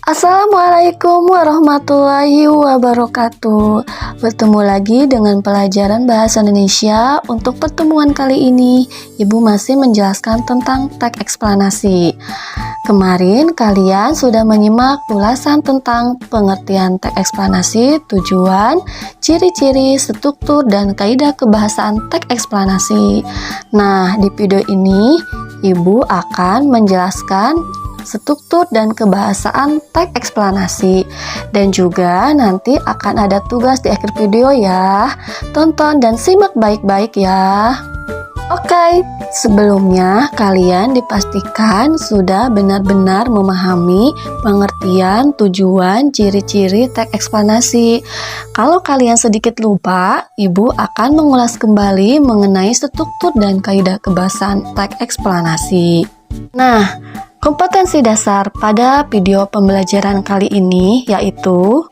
Assalamualaikum warahmatullahi wabarakatuh. Bertemu lagi dengan pelajaran Bahasa Indonesia. Untuk pertemuan kali ini, Ibu masih menjelaskan tentang teks eksplanasi. Kemarin kalian sudah menyimak ulasan tentang pengertian teks eksplanasi, tujuan, ciri-ciri, struktur, dan kaidah kebahasaan teks eksplanasi. Nah, di video ini Ibu akan menjelaskan struktur dan kebahasaan teks eksplanasi, dan juga nanti akan ada tugas di akhir video ya. Tonton dan simak baik-baik ya. Oke, sebelumnya kalian dipastikan sudah benar-benar memahami pengertian, tujuan, ciri-ciri teks eksplanasi. Kalau kalian sedikit lupa, Ibu akan mengulas kembali mengenai struktur dan kaidah kebahasaan teks eksplanasi. Nah, kompetensi dasar pada video pembelajaran kali ini yaitu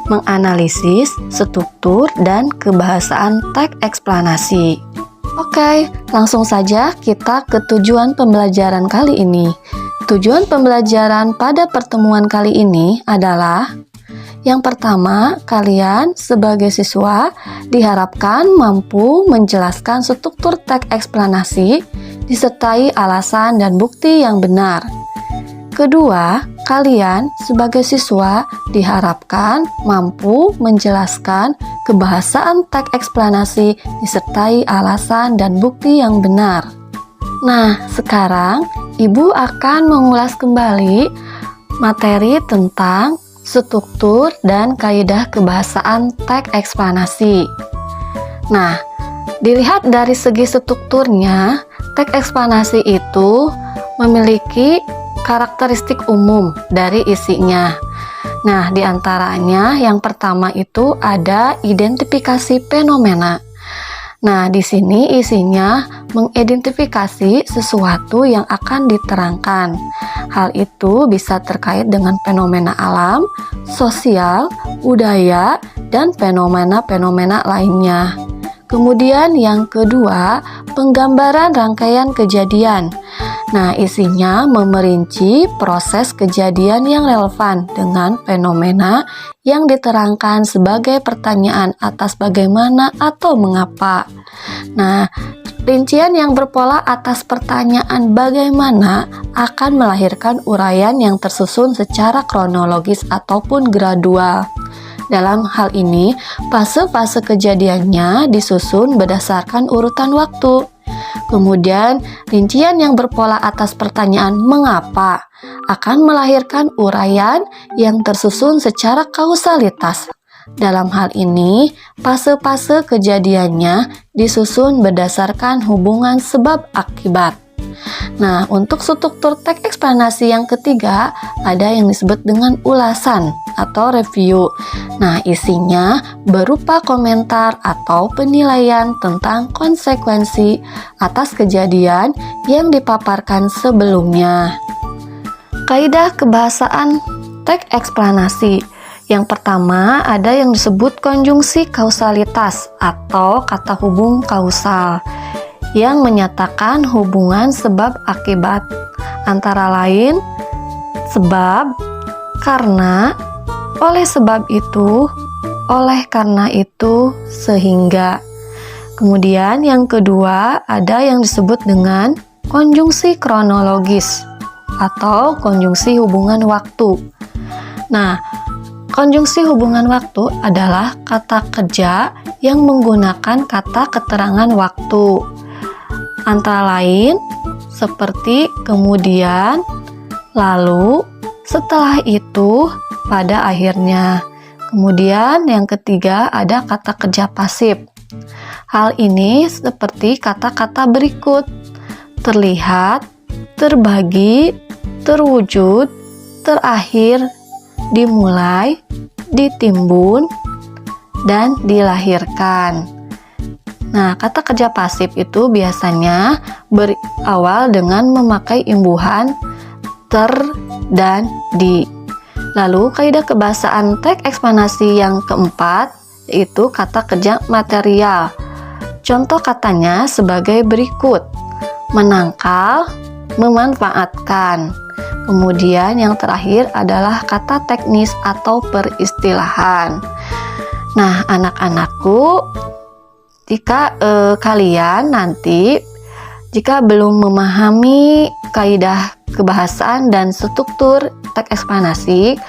menganalisis struktur dan kebahasaan teks eksplanasi. Oke, langsung saja kita ke tujuan pembelajaran kali ini. Tujuan pembelajaran pada pertemuan kali ini adalah: yang pertama, kalian sebagai siswa diharapkan mampu menjelaskan struktur teks eksplanasi disertai alasan dan bukti yang benar. Kedua, kalian sebagai siswa diharapkan mampu menjelaskan kebahasaan teks eksplanasi disertai alasan dan bukti yang benar. Nah, sekarang Ibu akan mengulas kembali materi tentang struktur dan kaidah kebahasaan teks eksplanasi. Nah, dilihat dari segi strukturnya, teks eksplanasi itu memiliki karakteristik umum dari isinya. Nah, diantaranya yang pertama itu ada identifikasi fenomena. Nah, di sini isinya mengidentifikasi sesuatu yang akan diterangkan. Hal itu bisa terkait dengan fenomena alam, sosial, budaya, dan fenomena-fenomena lainnya. Kemudian yang kedua, penggambaran rangkaian kejadian. Nah, isinya memerinci proses kejadian yang relevan dengan fenomena yang diterangkan sebagai pertanyaan atas bagaimana atau mengapa. Nah, rincian yang berpola atas pertanyaan bagaimana akan melahirkan uraian yang tersusun secara kronologis ataupun gradual. Dalam hal ini, fase-fase kejadiannya disusun berdasarkan urutan waktu. Kemudian, rincian yang berpola atas pertanyaan mengapa akan melahirkan uraian yang tersusun secara kausalitas. Dalam hal ini, fase-fase kejadiannya disusun berdasarkan hubungan sebab akibat. Nah, untuk struktur teks eksplanasi yang ketiga, ada yang disebut dengan ulasan atau review. Nah, isinya berupa komentar atau penilaian tentang konsekuensi atas kejadian yang dipaparkan sebelumnya. Kaidah kebahasaan teks eksplanasi. Yang pertama, ada yang disebut konjungsi kausalitas atau kata hubung kausal yang menyatakan hubungan sebab akibat, antara lain sebab, karena, oleh sebab itu, oleh karena itu, sehingga. Kemudian yang kedua, ada yang disebut dengan konjungsi kronologis atau konjungsi hubungan waktu. Nah, konjungsi hubungan waktu adalah kata kerja yang menggunakan kata keterangan waktu, antara lain seperti kemudian, lalu, setelah itu, pada akhirnya. Kemudian yang ketiga ada kata kerja pasif. Hal ini seperti kata-kata berikut: terlihat, terbagi, terwujud, terakhir, dimulai, ditimbun, dan dilahirkan. Nah, kata kerja pasif itu biasanya berawal dengan memakai imbuhan ter dan di. Lalu, kaidah kebahasaan teks eksplanasi yang keempat yaitu kata kerja material. Contoh katanya sebagai berikut: menangkal, memanfaatkan. Kemudian yang terakhir adalah kata teknis atau peristilahan. Nah, anak-anakku, jika kalian nanti jika belum memahami kaidah kebahasaan dan struktur teks eksplanasi,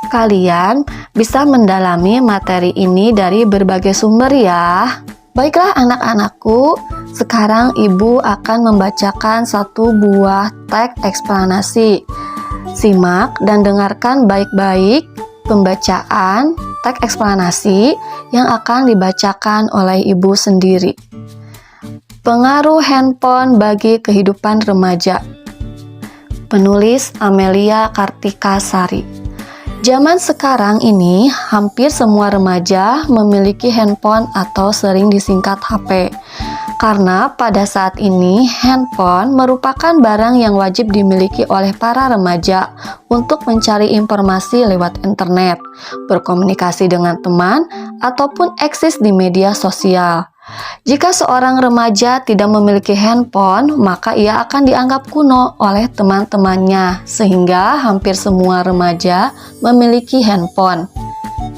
kalian bisa mendalami materi ini dari berbagai sumber ya. Baiklah anak-anakku, sekarang Ibu akan membacakan satu buah teks eksplanasi. Simak dan dengarkan baik-baik pembacaan teks eksplanasi yang akan dibacakan oleh Ibu sendiri. Pengaruh handphone bagi kehidupan remaja. Penulis Amelia Kartika Sari. Zaman sekarang ini, hampir semua remaja memiliki handphone atau sering disingkat HP. Karena pada saat ini, handphone merupakan barang yang wajib dimiliki oleh para remaja untuk mencari informasi lewat internet, berkomunikasi dengan teman, ataupun eksis di media sosial. Jika seorang remaja tidak memiliki handphone, maka ia akan dianggap kuno oleh teman-temannya, sehingga hampir semua remaja memiliki handphone.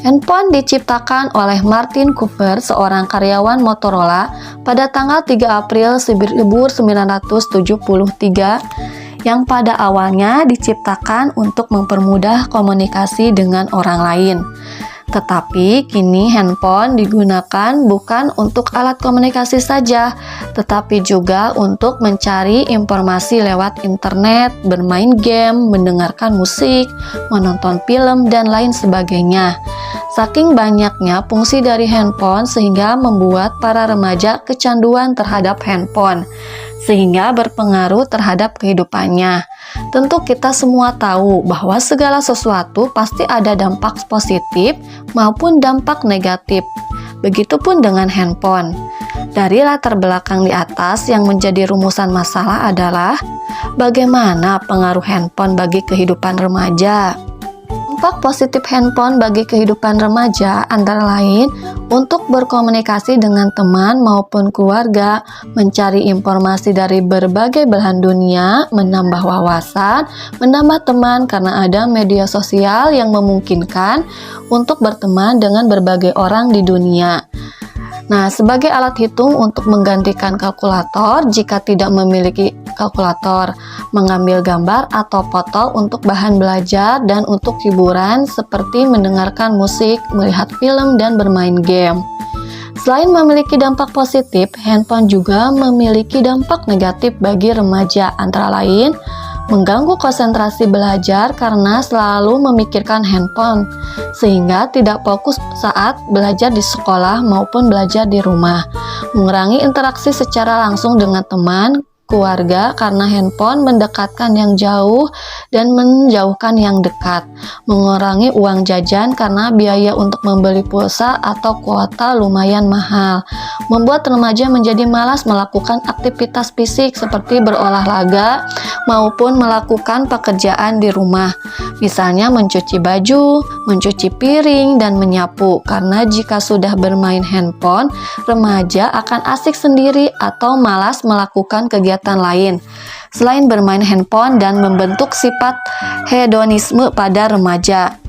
Handphone diciptakan oleh Martin Cooper, seorang karyawan Motorola, pada tanggal 3 April 1973, yang pada awalnya diciptakan untuk mempermudah komunikasi dengan orang lain. Tetapi kini handphone digunakan bukan untuk alat komunikasi saja, tetapi juga untuk mencari informasi lewat internet, bermain game, mendengarkan musik, menonton film, dan lain sebagainya. Saking banyaknya fungsi dari handphone sehingga membuat para remaja kecanduan terhadap handphone, sehingga berpengaruh terhadap kehidupannya. Tentu kita semua tahu bahwa segala sesuatu pasti ada dampak positif maupun dampak negatif. Begitupun dengan handphone. Dari latar belakang di atas, yang menjadi rumusan masalah adalah bagaimana pengaruh handphone bagi kehidupan remaja. Dampak positif handphone bagi kehidupan remaja antara lain untuk berkomunikasi dengan teman maupun keluarga, mencari informasi dari berbagai belahan dunia, menambah wawasan, menambah teman karena ada media sosial yang memungkinkan untuk berteman dengan berbagai orang di dunia. Nah, sebagai alat hitung untuk menggantikan kalkulator jika tidak memiliki kalkulator, mengambil gambar atau foto untuk bahan belajar dan untuk hiburan seperti mendengarkan musik, melihat film, dan bermain game. Selain memiliki dampak positif, handphone juga memiliki dampak negatif bagi remaja, antara lain mengganggu konsentrasi belajar karena selalu memikirkan handphone, sehingga tidak fokus saat belajar di sekolah maupun belajar di rumah. Mengurangi interaksi secara langsung dengan teman, keluarga karena handphone mendekatkan yang jauh dan menjauhkan yang dekat. Mengurangi uang jajan karena biaya untuk membeli pulsa atau kuota lumayan mahal. Membuat remaja menjadi malas melakukan aktivitas fisik seperti berolahraga maupun melakukan pekerjaan di rumah. Misalnya mencuci baju, mencuci piring, dan menyapu. Karena jika sudah bermain handphone, remaja akan asik sendiri atau malas melakukan kegiatan lain selain bermain handphone dan membentuk sifat hedonisme pada remaja.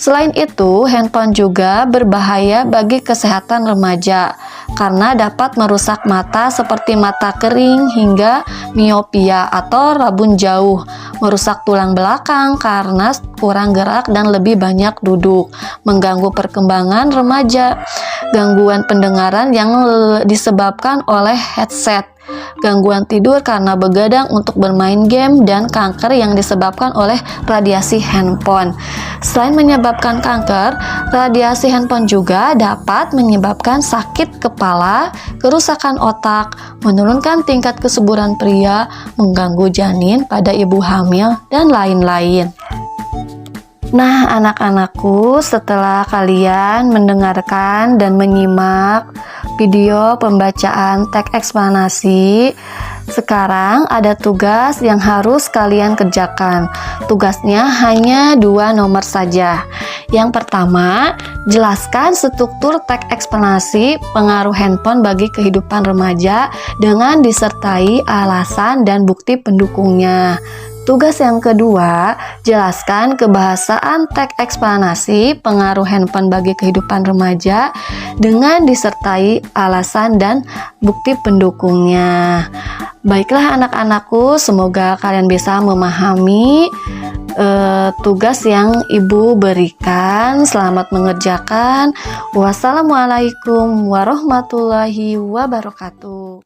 Selain itu, handphone juga berbahaya bagi kesehatan remaja karena dapat merusak mata seperti mata kering hingga miopia atau rabun jauh, merusak tulang belakang karena kurang gerak dan lebih banyak duduk, mengganggu perkembangan remaja, gangguan pendengaran yang disebabkan oleh headset, gangguan tidur karena begadang untuk bermain game, dan kanker yang disebabkan oleh radiasi handphone. Selain menyebabkan kanker, radiasi handphone juga dapat menyebabkan sakit kepala, kerusakan otak, menurunkan tingkat kesuburan pria, mengganggu janin pada ibu hamil, dan lain-lain. Nah, anak-anakku, setelah kalian mendengarkan dan menyimak video pembacaan teks eksplanasi, sekarang ada tugas yang harus kalian kerjakan. Tugasnya hanya 2 nomor saja. Yang pertama, jelaskan struktur teks eksplanasi pengaruh handphone bagi kehidupan remaja dengan disertai alasan dan bukti pendukungnya. Tugas yang kedua, jelaskan kebahasaan teks eksplanasi pengaruh handphone bagi kehidupan remaja dengan disertai alasan dan bukti pendukungnya. Baiklah anak-anakku, semoga kalian bisa memahami tugas yang Ibu berikan. Selamat mengerjakan. Wassalamualaikum warahmatullahi wabarakatuh.